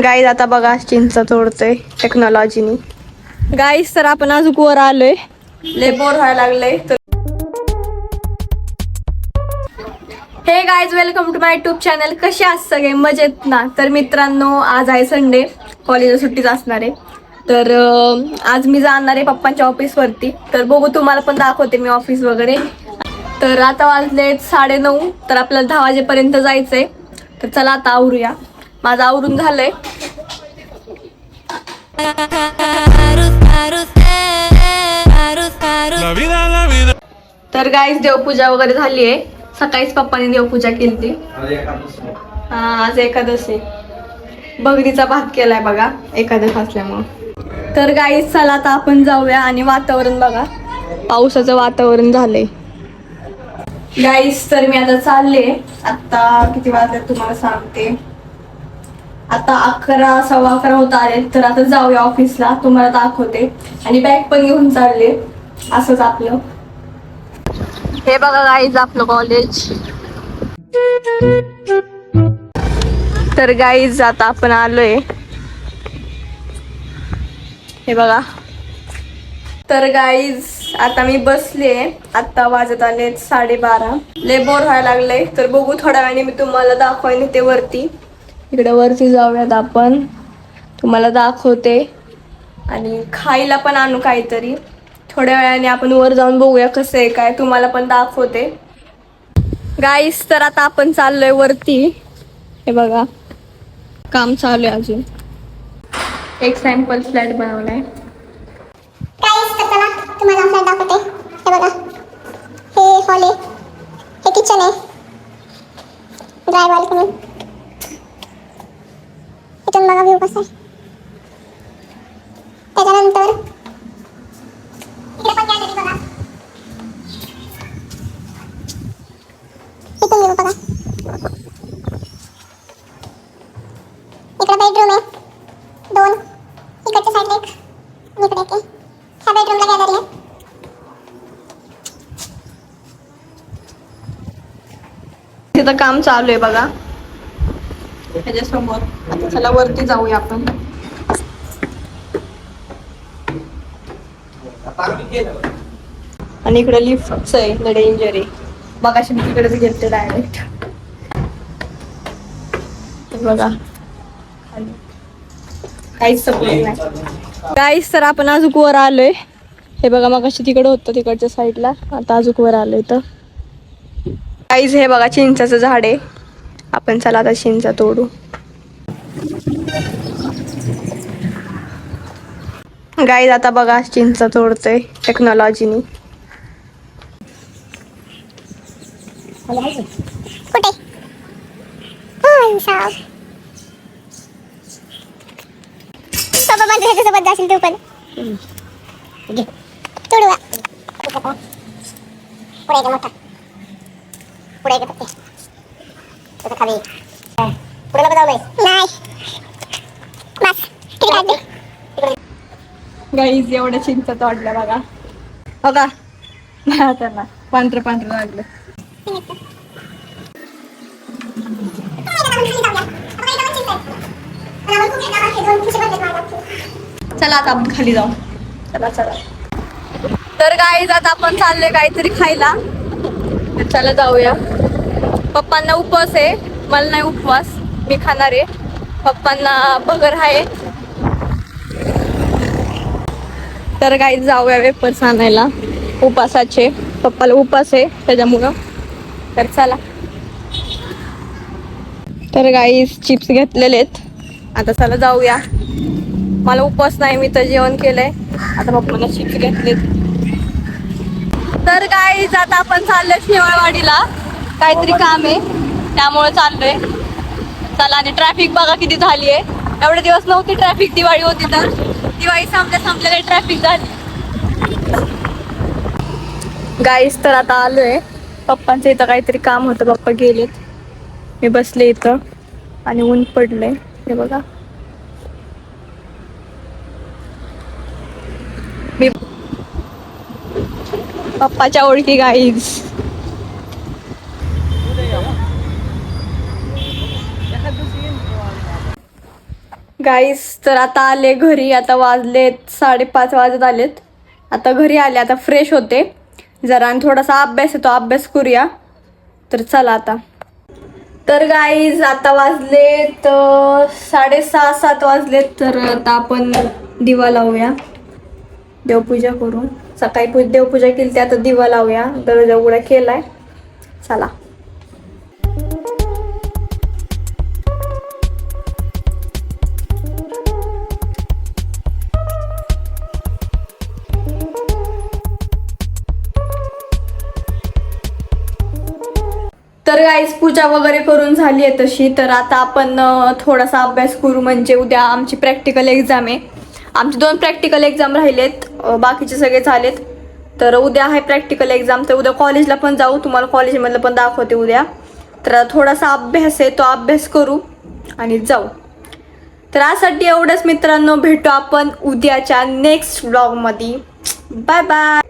Guys आता बघा चिंच तोडतोय टेक्नॉलॉजीनी. गाईज तर आपण अजून वर आलोय, लय बोर व्हायला लागलंय. Hey guys, welcome to my YouTube channel. कसे आहात सगळे? मजेत ना? तर मित्रांनो, आज आहे संडे, कॉलेजला सुट्टीच असणार आहे. तर आज मी जाणार आहे पप्पांच्या ऑफिसवरती. तर बघू, तुम्हाला पण दाखवते मी ऑफिस वगैरे. तर आता वाजले 9:30, तर आपल्याला 10 वाजेपर्यंत जायचंय. तर चला आता आवरूया. माझं आवरून झालंय. तर गाईस देवपूजा वगैरे झाली आहे. सकाळीच पप्पाने देवपूजा केली. आज एकादश आहे. भगरीचा भात केलाय बघा एकादश असल्यामुळं. तर गाईस चला आता आपण जाऊया. आणि वातावरण बघा, पावसाचं वातावरण झालंय. गाईस तर मी आता चालले. आता किती वाजले तुम्हाला सांगते. आता 11, 11:15 होत आले. तर आता जाऊया ऑफिसला, तुम्हाला दाखवते. आणि बॅग पण घेऊन चालले. असंच आपलं. हे बघा गाईज आपलं कॉलेज. तर गाईज आता आपण आलोय. हे बघा. तर गाईज आता मी बसले. आता वाजत आले 12:30. लय बोर व्हायला लागले. तर बघू थोड्या वेळाने मी तुम्हाला दाखवायला ते वरती. इकडे वरती जाऊयात आपण, तुम्हाला दाखवते. आणि खायला पण आणू काहीतरी. थोड्या वेळाने आपण वर जाऊन बघूया कसं आहे काय, तुम्हाला पण दाखवते. गाईस तर आता आपण चाललोय वरती. हे बघा काम चालू आहे अजून. एक सॅम्पल फ्लॅट बनवलाय. गाईस तर चला तुम्हाला फ्लॅट दाखवते. हे बघा, हे हॉल आहे, हे किचन आहे, ड्राय बाल्कनी. इथून बघा व्ह्यू कसा आहे. त्याच्यानंतर इकडे पण गॅलरी बघा. इथून व्ह्यू बघा. इकडे बेडरूम आहे 2, इकडच्या साईडला एक, इकडे एक आहे. ह्या बेडरूमला गॅलरी आहे. तिथं काम चालू आहे बघा त्याच्यासमोर. आता चला वरती जाऊया आपण. आणि इकडे लिफ्टच आहे, डेंजर आहे बघा. मी तिकडेच गेलते डायरेक्ट. बघा काहीच सपोर्ट नाही. काहीच. तर आपण अजून वर आलोय. हे बघा मग अशी तिकडे होतं तिकडच्या साईडला. आता अजून वर आलोय. तर काहीच. हे बघा चिंचाचं झाड आहे. आपण चला आता चिंचा तोडू. गाईज आता बघा चिंचा तोडतोय टेक्नॉलॉजीनी. कुठे सोबत बांधू, ह्याच्यासोबत जाशील तू पण. तोडूया. पुढे मोठा, पुढे पत्ते खाली. पुढे नको जाऊ नाही. बस तिकडे. गाईज एवढ्या चिंचा तोडल्या बघा. बघा त्यांना पांढरं पांढरं लागलं. चला आता आपण खाली जाऊ. चला चला. तर गाईज आता आपण चाललोय काहीतरी खायला. तर चला जाऊया. पप्पांना उपवास आहे, मला नाही उपवास, मी खाणार आहे. पप्पांना बगर आहे. तर गाईज जाऊया वेफर्स आणायला उपासाचे. पप्पाला उपास आहे त्याच्यामुळं. तर चला. तर गाईज चिप्स घेतलेले आहेत. आता चला जाऊया. मला उपवास नाही, मी तर जेवण केलंय. आता पप्पाला चिप्स घेतलेत. तर गाईज आता आपण चाललोय शेवाळवाडीला. काहीतरी काम आहे त्यामुळे चाललोय. चला. आणि ट्रॅफिक बघा किती झाली आहे. एवढे दिवस नव्हती ट्रॅफिक, दिवाळी होती तर. दिवाळी संपल्या ट्रॅफिक झाली. गाईज तर आता आलोय. पप्पांचं इथं काहीतरी काम होतं, पप्पा गेलेत. मी बसले इथं आणि ऊन पडलंय. हे बघा मी पप्पाच्या ओळखी गाईज. गाईस तर आता आले घरी. आता वाजलेत 5:30 वाजत आलेत. आता घरी आले. आता फ्रेश होते जरा आणि थोडासा अभ्यास आहे तो अभ्यास करूया. तर चला आता. तर गाईज आता वाजलेत 6:30-7 वाजलेत. तर आता आपण दिवा लावूया, देवपूजा करू. सकाळी देवपूजा केली, आता दिवा लावूया. दरवाजा उघडा केलाय. चला. तर गाईस पूजा वगैरे करून झाली आहे तशी. तर आता आपण थोडासा अभ्यास करू, म्हणजे उद्या आमची प्रॅक्टिकल एक्झाम आहे. आमचे 2 प्रॅक्टिकल एक्झाम राहिलेत, बाकीचे सगळे झालेत. तर उद्या आहे प्रॅक्टिकल एक्झाम. तर उद्या कॉलेजला पण जाऊ, तुम्हाला कॉलेजमधलं पण दाखवते उद्या. तर थोडासा अभ्यास आहे तो अभ्यास करू आणि जाऊ. तर यासाठी एवढंच मित्रांनो, भेटू आपण उद्याच्या नेक्स्ट व्लॉगमध्ये. Bye bye.